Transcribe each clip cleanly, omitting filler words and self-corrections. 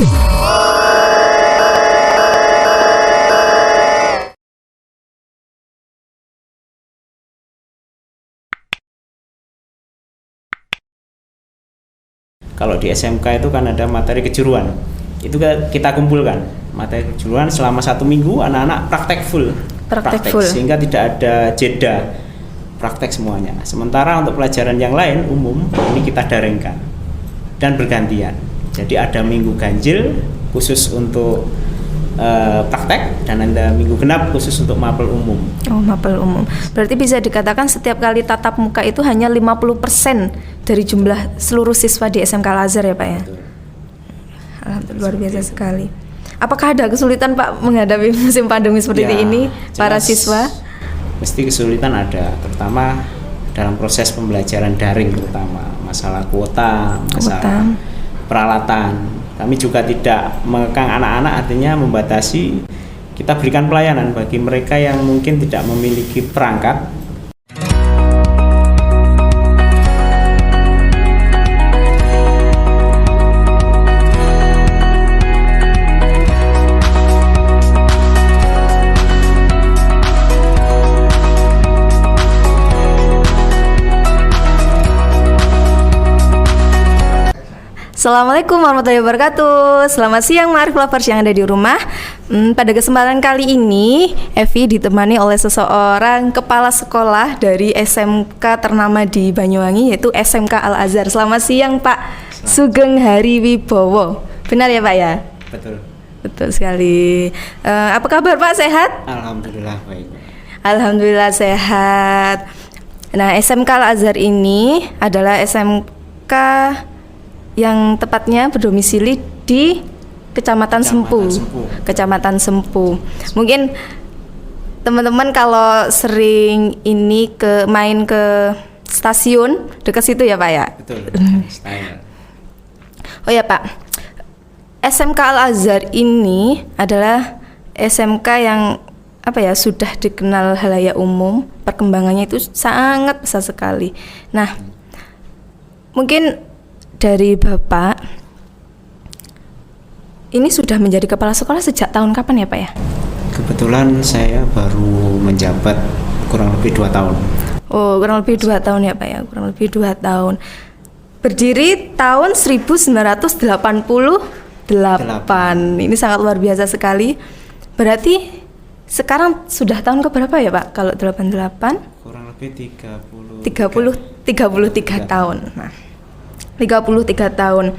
Kalau di SMK itu kan ada materi kejuruan, itu kita kumpulkan materi kejuruan selama 1 minggu, anak-anak praktek full, sehingga tidak ada jeda, praktek semuanya. Sementara untuk pelajaran yang lain umum ini kita daringkan dan bergantian. Jadi ada minggu ganjil khusus untuk praktek dan ada minggu genap khusus untuk mapel umum. Oh, mapel umum. Berarti bisa dikatakan setiap kali tatap muka itu hanya 50% dari jumlah seluruh siswa di SMK Al-Azhar ya Pak ya? Alhamdulillah, luar biasa sekali. Apakah ada kesulitan Pak menghadapi musim pandemi seperti ini para siswa? Mesti kesulitan ada, terutama dalam proses pembelajaran daring, terutama masalah kuota, masalah peralatan. Kami juga tidak mengekang anak-anak, artinya membatasi. Kita berikan pelayanan bagi mereka yang mungkin tidak memiliki perangkat. Assalamualaikum warahmatullahi wabarakatuh. Selamat siang Ma'arif Lovers yang ada di rumah. Pada kesempatan kali ini Evi ditemani oleh seseorang kepala sekolah dari SMK ternama di Banyuwangi, yaitu SMK Al-Azhar. Selamat siang Pak Sugeng Hari Wibowo. Benar ya Pak ya? Betul. Betul sekali. Apa kabar Pak, sehat? Alhamdulillah baik. Alhamdulillah sehat. Nah, SMK Al-Azhar ini adalah SMK yang tepatnya berdomisili di Kecamatan Sempu. Kecamatan Sempu. Mungkin teman-teman kalau sering ini main ke stasiun dekat situ ya Pak ya? Betul. Oh ya Pak, SMK Al-Azhar ini adalah SMK yang sudah dikenal halayak umum, perkembangannya itu sangat besar sekali. Nah, mungkin dari Bapak, ini sudah menjadi kepala sekolah sejak tahun kapan ya Pak ya? Kebetulan saya baru menjabat kurang lebih 2 tahun. Oh, kurang lebih 2 tahun ya Pak ya, kurang lebih 2 tahun. Berdiri tahun 1988. Ini sangat luar biasa sekali. Berarti sekarang sudah tahun keberapa ya Pak kalau 88? Kurang lebih 33 tahun. Nah, 33 tahun.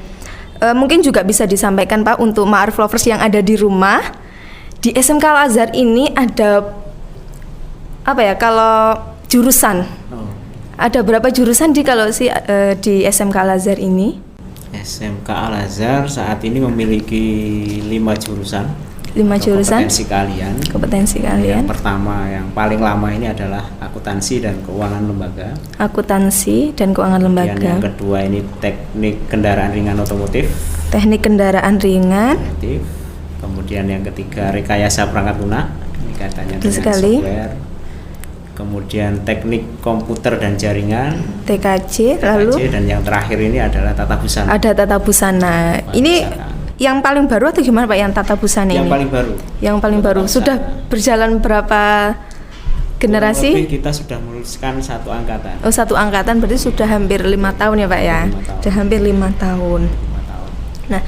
Mungkin juga bisa disampaikan Pak untuk Ma'arif Lovers yang ada di rumah, di SMK Al-Azhar ini ada kalau jurusan? Ada berapa jurusan di SMK Al-Azhar ini? SMK Al-Azhar saat ini memiliki 5 jurusan. 5 jurusan. Kompetensi kalian. Yang pertama, yang paling lama ini adalah akuntansi dan keuangan lembaga. Akuntansi dan keuangan lembaga. Yang kedua ini teknik kendaraan ringan otomotif. Teknik kendaraan ringan. Kemudian yang ketiga rekayasa perangkat lunak. Ini katanya dengan software. Kemudian teknik komputer dan jaringan. TKJ. Lalu. Dan yang terakhir ini adalah tata busana. Ada tata busana. Ini yang paling baru atau gimana Pak yang tata busana ini? Yang paling baru. Sudah berjalan berapa generasi? Kita sudah meluluskan 1 angkatan. Oh, 1 angkatan berarti sudah hampir 5 tahun ya Pak ya? Sudah hampir 5 tahun. Nah,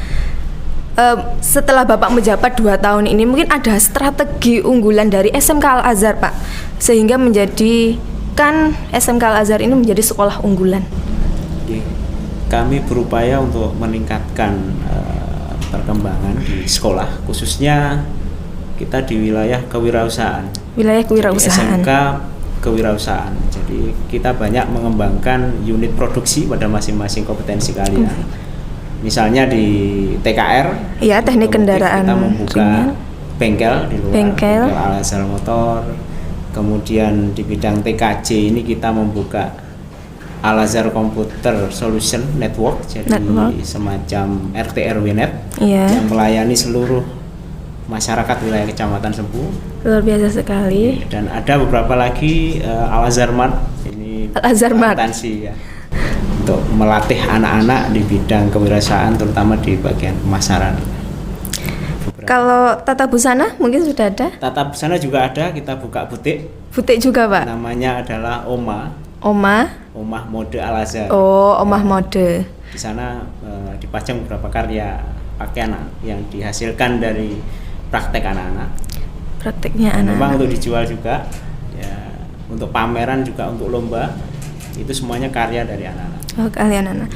setelah Bapak menjabat 2 tahun ini, mungkin ada strategi unggulan dari SMK Al-Azhar Pak, sehingga menjadikan SMK Al-Azhar ini menjadi sekolah unggulan. Kami berupaya untuk meningkatkan perkembangan di sekolah, khususnya kita di wilayah kewirausahaan. SMK kewirausahaan. Jadi kita banyak mengembangkan unit produksi pada masing-masing kompetensi kalian. Misalnya di TKR, teknik kendaraan kita membuka bengkel di luar, bengkel Al-Azhar Motor. Kemudian di bidang TKJ ini kita membuka Al-Azhar Computer Solution Network, jadi semacam RT RW-net yang melayani seluruh masyarakat wilayah Kecamatan Sempu. Luar biasa sekali. Dan ada beberapa lagi Al-Azhar Mart, ini akuntansi ya, untuk melatih anak-anak di bidang kewirausahaan, terutama di bagian pemasaran. Kalau tata busana mungkin sudah ada? Tata busana juga ada, kita buka butik. Butik juga, Pak? Namanya adalah Omah Mode Al Azhar. Oh, Omah Mode. Di sana dipajang beberapa karya pakaian yang dihasilkan dari praktek anak-anak. Prakteknya anak-anak. Memang untuk dijual juga, ya, untuk pameran juga, untuk lomba, itu semuanya karya dari anak-anak. Oh, karya anak-anak.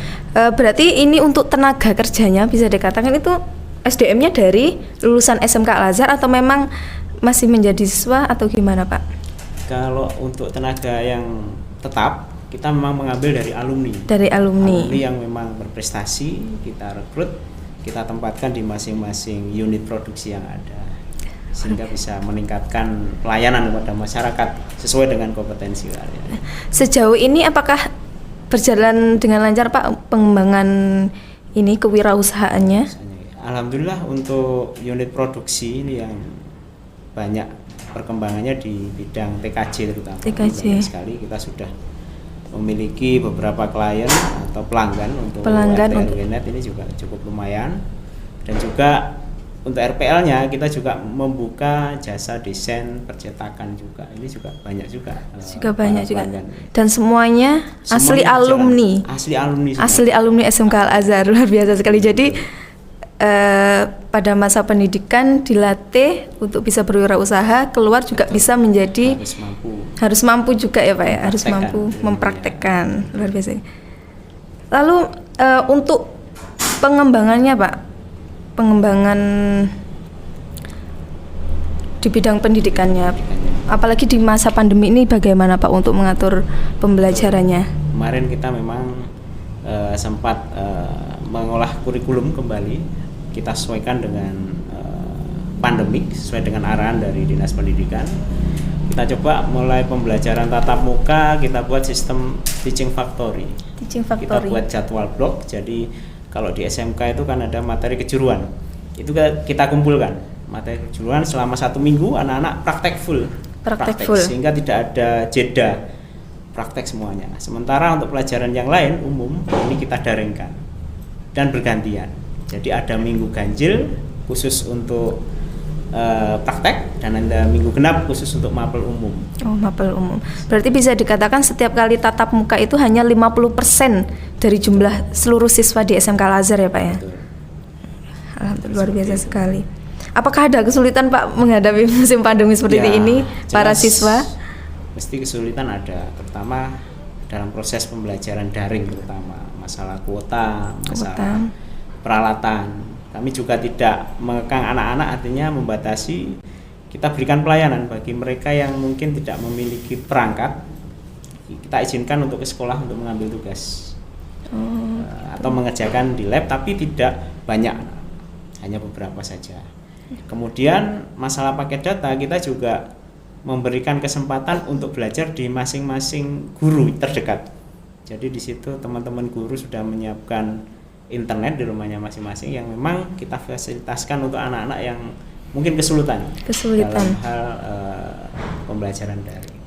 Berarti ini untuk tenaga kerjanya bisa dikatakan itu SDM-nya dari lulusan SMK Al Azhar atau memang masih menjadi siswa atau gimana, Pak? Kalau untuk tenaga yang tetap, kita memang mengambil dari alumni. Dari alumni. Alumni yang memang berprestasi, kita rekrut, kita tempatkan di masing-masing unit produksi yang ada, sehingga bisa meningkatkan pelayanan kepada masyarakat sesuai dengan kompetensi kalian. Sejauh ini apakah berjalan dengan lancar, Pak, pengembangan ini kewirausahaannya? Alhamdulillah untuk unit produksi ini yang banyak perkembangannya di bidang TKJ terutama. TKJ. Banyak sekali kita sudah memiliki beberapa klien atau pelanggan untuk RT/RW.net ini juga cukup lumayan, dan juga untuk RPL-nya kita juga membuka jasa desain percetakan juga, ini juga banyak juga. Banyak juga. Dan semuanya asli alumni. Asli alumni SMK Al Azhar, luar biasa sekali. Jadi pada masa pendidikan dilatih untuk bisa berwirausaha, keluar juga bisa menjadi harus mampu juga ya, Pak ya, harus mampu mempraktekkan, luar biasa. Lalu untuk pengembangannya, Pak, pengembangan di bidang pendidikannya, apalagi di masa pandemi ini, bagaimana Pak untuk mengatur pembelajarannya? Kemarin kita memang sempat mengolah kurikulum kembali, kita sesuaikan dengan pandemik, sesuai dengan arahan dari Dinas Pendidikan. Kita coba mulai pembelajaran tatap muka, kita buat sistem teaching factory. Kita buat jadwal blok, jadi kalau di SMK itu kan ada materi kejuruan, itu kita kumpulkan materi kejuruan selama 1 minggu, anak-anak praktek full, sehingga tidak ada jeda, praktek semuanya. Sementara untuk pelajaran yang lain umum ini kita daringkan dan bergantian. Jadi ada minggu ganjil khusus untuk praktek, dan ada minggu genap khusus untuk mapel umum. Oh, mapel umum. Berarti bisa dikatakan setiap kali tatap muka itu hanya 50% dari jumlah seluruh siswa di SMK Al Azhar ya, Pak ya? Betul. Alhamdulillah, luar biasa sekali. Apakah ada kesulitan, Pak, menghadapi musim pandemi seperti ini para siswa? Mesti kesulitan ada, terutama dalam proses pembelajaran daring, terutama masalah kuota, masalah peralatan. Kami juga tidak mengekang anak-anak, artinya membatasi. Kita berikan pelayanan bagi mereka yang mungkin tidak memiliki perangkat, kita izinkan untuk ke sekolah untuk mengambil tugas atau mengerjakan di lab, tapi tidak banyak, hanya beberapa saja. Kemudian masalah paket data, kita juga memberikan kesempatan untuk belajar di masing-masing guru terdekat. Jadi di situ teman-teman guru sudah menyiapkan internet di rumahnya masing-masing yang memang kita fasilitaskan untuk anak-anak yang mungkin kesulitan dalam hal pembelajaran daring.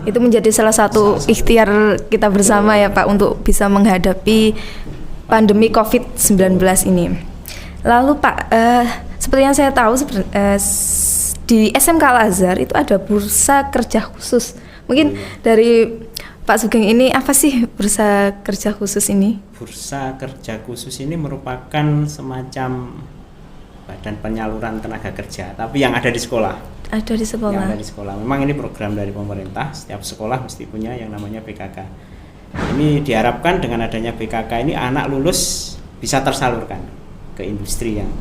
Itu menjadi salah satu ikhtiar kita bersama ya, Pak, untuk bisa menghadapi pandemi COVID-19 ini. Lalu Pak, seperti yang saya tahu di SMK Al Azhar itu ada bursa kerja khusus. Mungkin dari Pak Sugeng ini apa sih bursa kerja khusus ini? Bursa kerja khusus ini merupakan semacam badan penyaluran tenaga kerja, tapi yang ada di sekolah. Ada di sekolah. Yang ada di sekolah. Memang ini program dari pemerintah, setiap sekolah mesti punya yang namanya BKK. Ini diharapkan dengan adanya BKK ini anak lulus bisa tersalurkan ke industri yang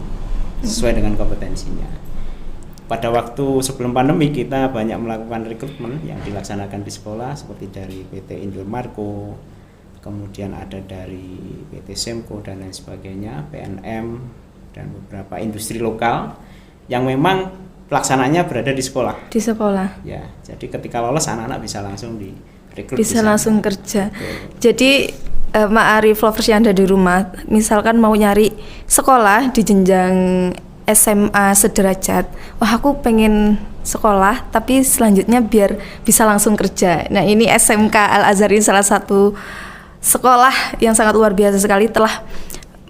sesuai dengan kompetensinya. Pada waktu sebelum pandemi kita banyak melakukan rekrutmen yang dilaksanakan di sekolah, seperti dari PT Indomarko, kemudian ada dari PT Semco dan lain sebagainya, PNM dan beberapa industri lokal yang memang pelaksananya berada di sekolah. Di sekolah. Ya, jadi ketika lolos anak-anak bisa langsung direkrut. Bisa langsung kerja. Betul. Jadi Ma'arif lovers yang ada di rumah, misalkan mau nyari sekolah di jenjang SMA sederajat, wah aku pengen sekolah tapi selanjutnya biar bisa langsung kerja. Nah, ini SMK Al Azhar ini salah satu sekolah yang sangat luar biasa sekali, telah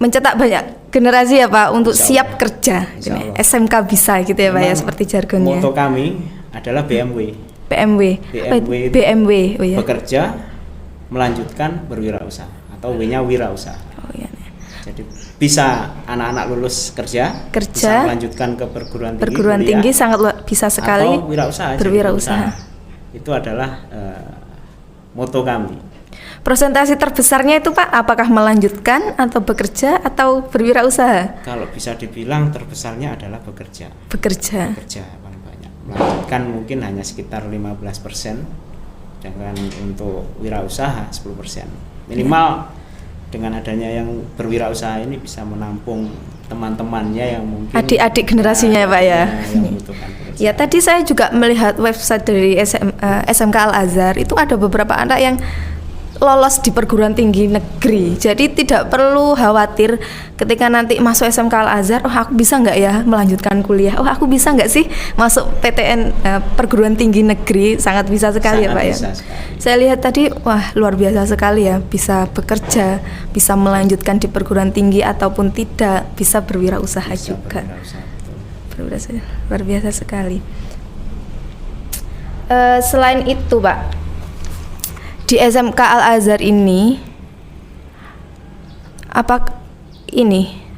mencetak banyak generasi ya Pak untuk Insya siap Allah. kerja. Insya Allah. SMK bisa gitu ya Pak ya, Memang seperti jargonnya. Moto kami adalah BMW. BMW. BMW. Oh ya. Bekerja, melanjutkan berwirausaha atau W-nya wirausaha. Oh iya. Jadi bisa anak-anak lulus kerja, bisa melanjutkan ke perguruan tinggi sangat bisa sekali atau wirausaha, berwirausaha. Itu adalah moto kami. Persentase terbesarnya itu Pak, apakah melanjutkan atau bekerja atau berwirausasaha? Kalau bisa dibilang terbesarnya adalah bekerja paling banyak. Melanjutkan mungkin hanya sekitar 15%, dengan untuk wirausaha 10%. Minimal dengan adanya yang berwirausaha ini bisa menampung teman-temannya yang mungkin adik-adik generasinya ya Pak ya. Yang membutuhkan pekerjaan. Ya tadi saya juga melihat website dari SMK Al-Azhar, itu ada beberapa anak yang lolos di perguruan tinggi negeri. Jadi tidak perlu khawatir ketika nanti masuk SMK Al-Azhar, oh aku bisa nggak ya melanjutkan kuliah, oh aku bisa nggak sih masuk PTN perguruan tinggi negeri. Sangat bisa sekali. Sangat ya Pak ya. Sekali. Saya lihat tadi, wah luar biasa sekali ya, bisa bekerja, bisa melanjutkan di perguruan tinggi ataupun tidak, bisa berwirausaha bisa juga. Berwirausaha, luar biasa sekali. Selain itu Pak, di SMK Al-Azhar ini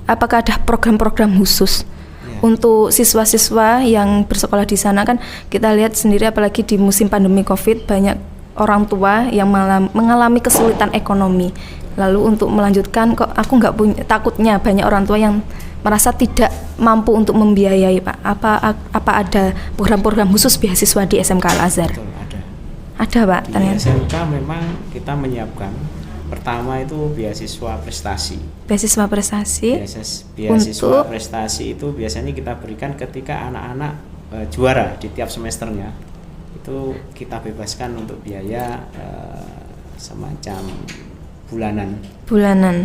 apakah ada program-program khusus untuk siswa-siswa yang bersekolah di sana? Kan kita lihat sendiri apalagi di musim pandemi Covid, banyak orang tua yang mengalami kesulitan ekonomi. Lalu untuk melanjutkan kok aku nggak punya, takutnya banyak orang tua yang merasa tidak mampu untuk membiayai Pak. Apa ada program-program khusus beasiswa di SMK Al-Azhar? Betul, ada Pak, ternyata. Di SMK memang kita menyiapkan pertama itu beasiswa prestasi. Beasiswa prestasi. Beasiswa prestasi itu biasanya kita berikan ketika anak-anak juara di tiap semesternya. Itu kita bebaskan untuk biaya semacam bulanan.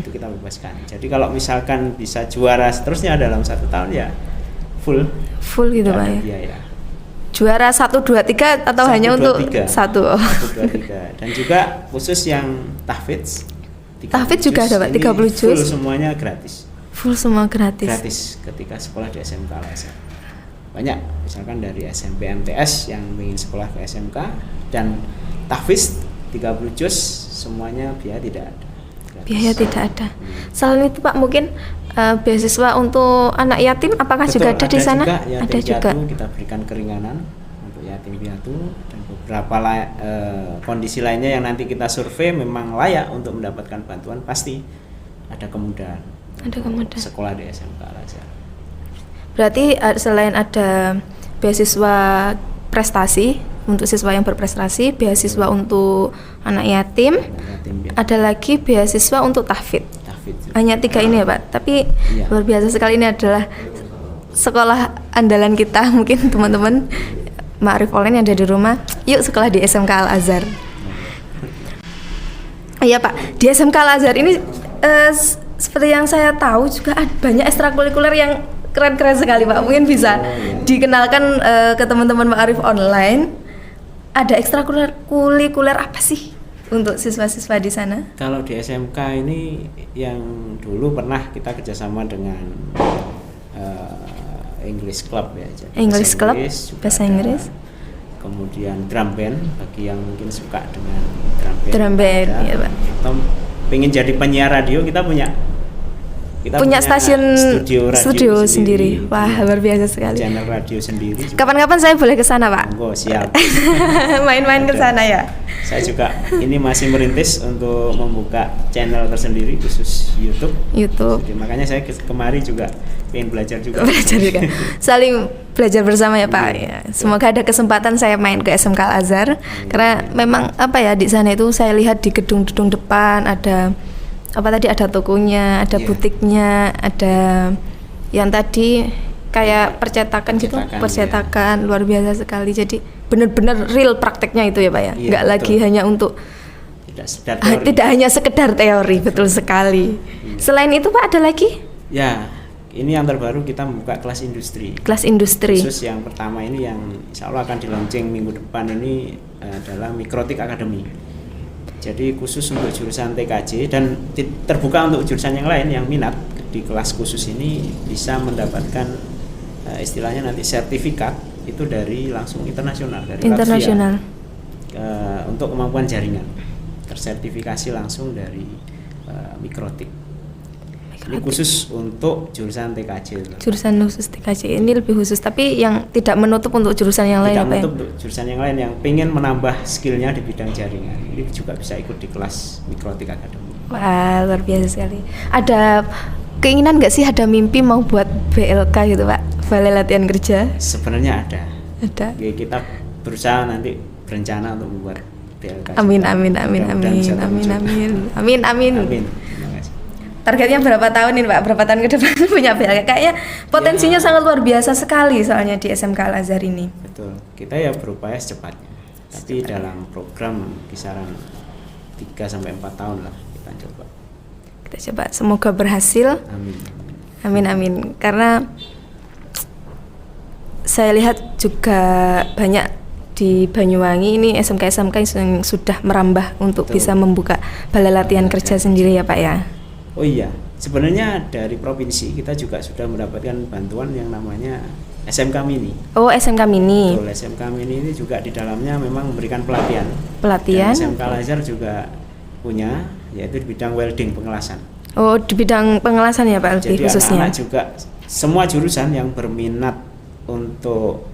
Itu kita bebaskan. Jadi kalau misalkan bisa juara seterusnya dalam 1 tahun ya full gitu Pak ya. Biaya. Juara 1, 2, 3 atau 1, hanya 2, untuk 3. 1, 2, 3. Dan juga khusus yang tahfidz. Tahfidz juga ada Pak, 30 juz. Full semuanya gratis. Full semua gratis. Gratis ketika sekolah di SMK Al-Azhar. Banyak misalkan dari SMP MTS yang ingin sekolah ke SMK dan tahfidz 30 juz semuanya biaya tidak ada. Gratis. Biaya tidak ada. Selain itu Pak, mungkin beasiswa untuk anak yatim apakah Betul, juga ada di sana? Juga, ada juga. Kita berikan keringanan untuk yatim piatu dan beberapa kondisi lainnya yang nanti kita survei memang layak untuk mendapatkan bantuan, pasti ada kemudahan. Sekolah di SMK Al-Azhar. Berarti selain ada beasiswa prestasi untuk siswa yang berprestasi, beasiswa untuk anak yatim, ada lagi beasiswa untuk tahfidz. Hanya 3 ini ya Pak, tapi luar biasa sekali, ini adalah sekolah andalan kita. Mungkin teman-teman Ma'arif Online yang ada di rumah, yuk sekolah di SMK Al-Azhar. Iya Pak, di SMK Al-Azhar ini seperti yang saya tahu juga banyak ekstrakurikuler yang keren-keren sekali Pak. Mungkin bisa dikenalkan ke teman-teman Ma'arif Online. Ada ekstrakurikuler apa sih untuk siswa-siswa di sana? Kalau di SMK ini yang dulu pernah kita kerjasama dengan English Club ya. English Club, bahasa Inggris. Kemudian drum band bagi yang mungkin suka dengan drum band. Ya Pak. Atau pengen jadi penyiar radio, kita punya stasiun studio sendiri. Wah, luar biasa sekali. Channel radio sendiri. Kapan-kapan saya boleh ke sana, Pak? Monggo, siap. Main-main ke sana ya. Saya juga ini masih merintis untuk membuka channel tersendiri khusus YouTube. Jadi, makanya saya kemari juga pengen belajar juga. Saling belajar bersama ya, Pak. Ya. Semoga ada kesempatan saya main ke SMK Al-Azhar. Karena memang di sana itu saya lihat di gedung-gedung depan ada ada tokonya, ada butiknya, ada yang tadi kayak percetakan luar biasa sekali. Jadi benar-benar real prakteknya itu ya Pak ya, nggak lagi hanya untuk tidak hanya sekedar teori, betul sekali. Selain itu Pak ada lagi? Ya, ini yang terbaru kita membuka kelas industri. Khusus yang pertama ini yang insya Allah akan di launching minggu depan ini adalah Mikrotik Academy. Jadi khusus untuk jurusan TKJ dan terbuka untuk jurusan yang lain yang minat di kelas khusus ini bisa mendapatkan istilahnya nanti sertifikat itu dari langsung internasional dari internasional untuk kemampuan jaringan, tersertifikasi langsung dari Mikrotik. Ini khusus untuk jurusan TKJ. Jurusan khusus TKJ ini lebih khusus, tapi yang tidak menutup untuk jurusan yang lain. Tidak menutup untuk jurusan yang lain yang pengen menambah skillnya di bidang jaringan. Ini juga bisa ikut di kelas Mikrotik Academy. Wah, luar biasa sekali. Ada keinginan nggak sih, ada mimpi mau buat BLK gitu Pak? Balai Latihan Kerja? Sebenarnya ada. Ada. Ya, kita berusaha nanti berencana untuk membuat BLK. Amin. Targetnya berapa tahun ini Pak? Berapa tahun ke depan punya BLK? Kayaknya potensinya sangat luar biasa sekali soalnya di SMK Al-Azhar ini. Betul. Kita ya berupaya secepatnya. Tapi dalam program kisaran 3 sampai 4 tahun lah kita coba. Kita coba, semoga berhasil. Amin. Karena saya lihat juga banyak di Banyuwangi ini SMK yang sudah merambah untuk bisa membuka balai latihan kerja sendiri ya Pak ya. Oh iya, sebenarnya dari provinsi kita juga sudah mendapatkan bantuan yang namanya SMK Mini. Oh, SMK Mini. Betul, SMK Mini ini juga di dalamnya memang memberikan pelatihan. Dan SMK Al-Azhar juga punya, yaitu di bidang welding pengelasan. Oh, di bidang pengelasan ya Pak Alfi khususnya. Anak-anak juga semua jurusan yang berminat untuk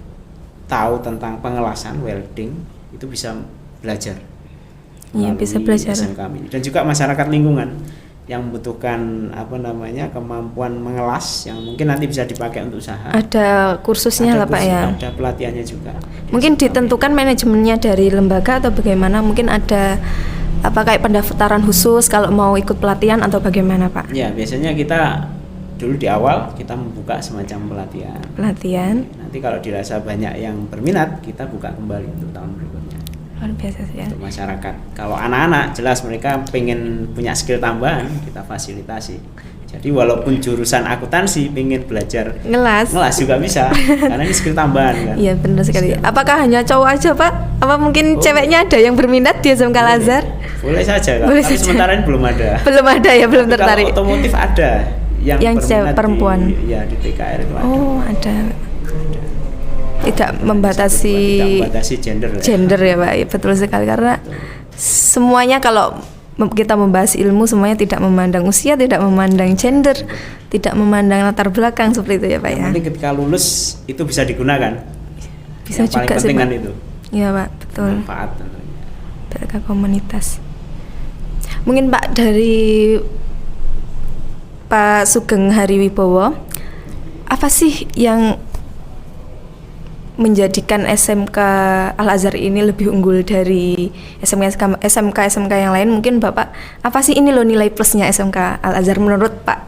tahu tentang pengelasan welding itu bisa belajar. Iya, bisa belajar. SMK Mini. Dan juga masyarakat lingkungan yang membutuhkan kemampuan mengelas yang mungkin nanti bisa dipakai untuk usaha. Ada kursusnya lah Pak ya. Ada pelatihannya juga. Mungkin ditentukan manajemennya dari lembaga atau bagaimana? Mungkin ada kayak pendaftaran khusus kalau mau ikut pelatihan atau bagaimana Pak? Ya, biasanya kita dulu di awal kita membuka semacam pelatihan. Nanti kalau dirasa banyak yang berminat, kita buka kembali untuk tahun berikutnya. Luar biasa sih ya. Untuk masyarakat. Kalau anak-anak jelas mereka pengen punya skill tambahan, kita fasilitasi. Jadi walaupun jurusan akuntansi pengen belajar ngelas juga bisa, karena ini skill tambahan kan. Iya benar sekali. Apakah hanya cowok aja Pak? Apa mungkin ceweknya ada yang berminat di SMK Al-Azhar? Boleh saja Kak. Tapi sementara ini belum ada. Belum ada ya, belum tertarik. Kalau otomotif ada yang cewek perempuan. Di TKR itu ada. Oh ada. Tidak membatasi gender ya Pak. Ya, betul sekali karena semuanya kalau kita membahas ilmu semuanya tidak memandang usia, tidak memandang gender, tidak memandang latar belakang seperti itu ya Pak ya. Nanti ketika lulus itu bisa digunakan. Bisa yang juga paling sih Pak. itu. Iya Pak, betul. Manfaat tentunya. BLK komunitas. Mungkin Pak dari Pak Sugeng Hariwibowo, apa sih yang menjadikan SMK Al-Azhar ini lebih unggul dari SMK yang lain? Mungkin Bapak, apa sih ini loh nilai plusnya SMK Al-Azhar menurut Pak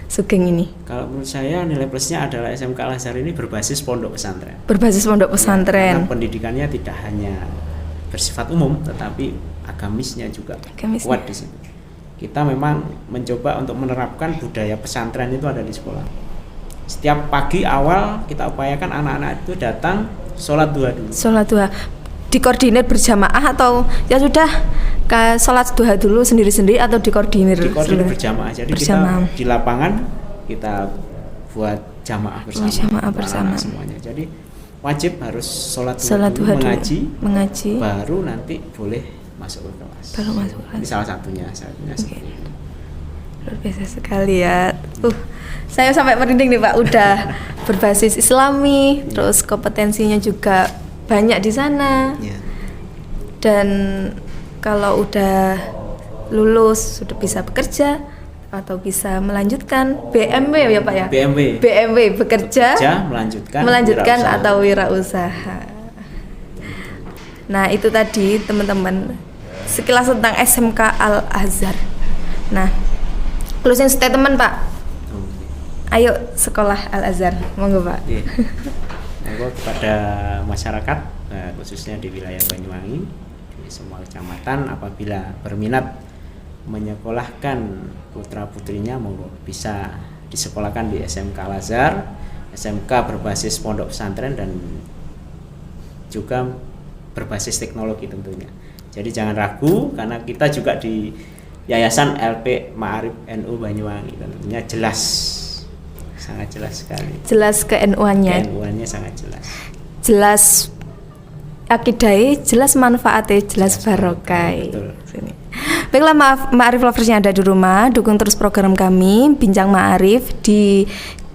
Sugeng ini? Kalau menurut saya nilai plusnya adalah SMK Al-Azhar ini berbasis pondok pesantren. Berbasis pondok pesantren. Karena pendidikannya tidak hanya bersifat umum, tetapi agamisnya juga kuat di situ. Kita memang mencoba untuk menerapkan budaya pesantren itu ada di sekolah. Setiap pagi awal kita upayakan anak-anak itu datang sholat duha dulu. Sholat duha dikoordinir berjamaah atau ya sudah sholat duha dulu sendiri-sendiri atau dikoordinir? Dikoordinir berjamaah. Jadi kita di lapangan kita buat jamaah bersama. Jamaah bersama semuanya. Jadi wajib harus sholat duha dulu, mengaji, baru nanti boleh masuk ke kelas. Baru masuk kelas. Ini salah satunya. Okay. Luar biasa sekali ya. Saya sampai merinding nih Pak, udah berbasis Islami, terus kompetensinya juga banyak di sana. Dan kalau udah lulus sudah bisa bekerja atau bisa melanjutkan BMW ya Pak ya? BMW bekerja melanjutkan atau wirausaha. Nah, itu tadi teman-teman sekilas tentang SMK Al-Azhar. Nah, closing statement Pak. Ayo sekolah Al-Azhar, monggo Pak. Monggo kepada masyarakat khususnya di wilayah Banyuwangi, di semua kecamatan apabila berminat menyekolahkan putra putrinya monggo bisa disekolahkan di SMK Al-Azhar, SMK berbasis pondok pesantren dan juga berbasis teknologi tentunya. Jadi jangan ragu karena kita juga di Yayasan LP Ma'arif NU Banyuwangi tentunya jelas, sangat jelas sekali. Jelas ke-NU-annya. Ke-NU-annya sangat jelas. Jelas akidahnya, jelas manfaatnya, jelas barokah. Betul. Baiklah Ma'arif lovers yang ada di rumah, dukung terus program kami Bincang Ma'arif di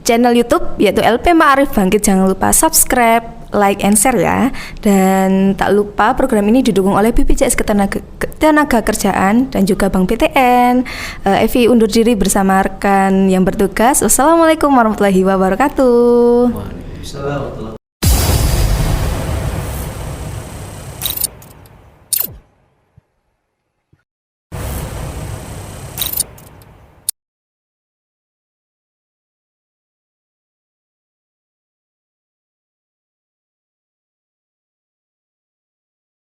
channel YouTube yaitu LP Ma'arif Bangkit. Jangan lupa subscribe, like, and share ya. Dan tak lupa program ini didukung oleh BPJS Ketenagakerjaan dan juga Bank BTN. Evi undur diri bersama rekan yang bertugas. Wassalamualaikum warahmatullahi wabarakatuh. Waalaikumsalam.